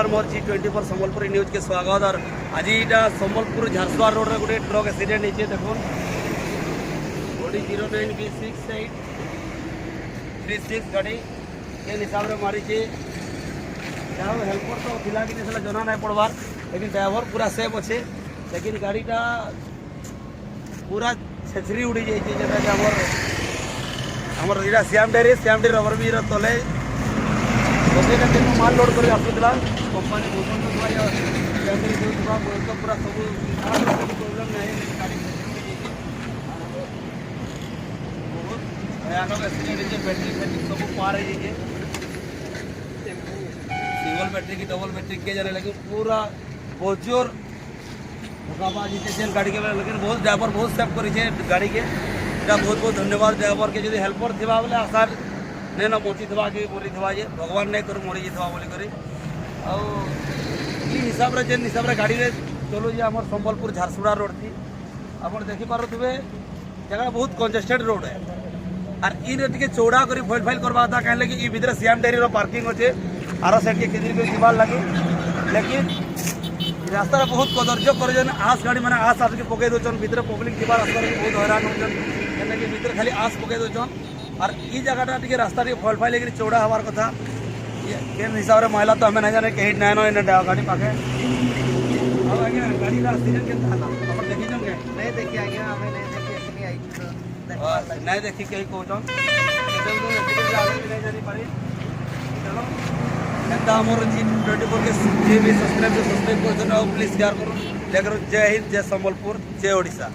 नमस्कार मोर G24 Sambalpur news के स्वागत। और आज यहाँ संबलपुर झारसुआ रोड रे गोटे ट्रक एक्सीडेंट होती देख गाड़ी 09B6836 गाड़ी के हिसाब से मारी हेल्पर तो थिला कि जना नहीं पड़वार, लेकिन ड्राइवर पूरा सेफ अच्छे। लेकिन गाड़ीटा पूरा छेचरी उड़ी जाइए श्याम डेरी रबर भी तले माल लोड कर कंपानी तो पूरा सब प्रोब्लेम नहीं बैटरी सब पार है सिंगल बैटरी की डबल बैटरी किए जाने, लेकिन पूरा बहुत जोर धोखाबाजी गाड़ी के, लेकिन बहुत ड्राइवर बहुत सेफ कर गाड़ी के। बहुत बहुत धन्यवाद ड्राइवर के। जो हेल्पर थी बोले आसार नहीं ना पहुँची था कि मरी था जे भगवान नहीं करूँ मरी जाता बोलिक हिसाब से जेन हिसाब से गाड़ी चलो जी आम संबलपुर झारसुगुड़ा रोड थी आप देखिपे जगह बहुत कंजेस्टेड रोड है। और ये चौड़ा कर फाइल फाइल करवा था कहीं कि भीतर श्याम डेरी पार्किंग अच्छे आर साइड के केन्द्रीय जीवार लगे, लेकिन रास्ता बहुत कदर्य कर आस गाड़ी मैंने आस आसिक पकई दौन भीतर पब्लिक जीवार रास्ता बहुत हैरान होती भीतर खाली आस पकई दौन। और ये जगहटा टी रास्ता फल फाइल लेकिन चौड़ा हमार कथा के हिसाब से महिला तो हमें नहीं जाने कहीं नैन गाड़ी पाखे गाड़ी एक्सीडेंट के देखी नहीं देखी आज्ञा हमें नहीं देखी कहीं कहन नहीं जानी पारी। चलो एंता मोर G24 के जे भी सब्सक्राइब कर प्लीज शेयर करो। जय हिंद, जय संबलपुर, जय ओडिशा।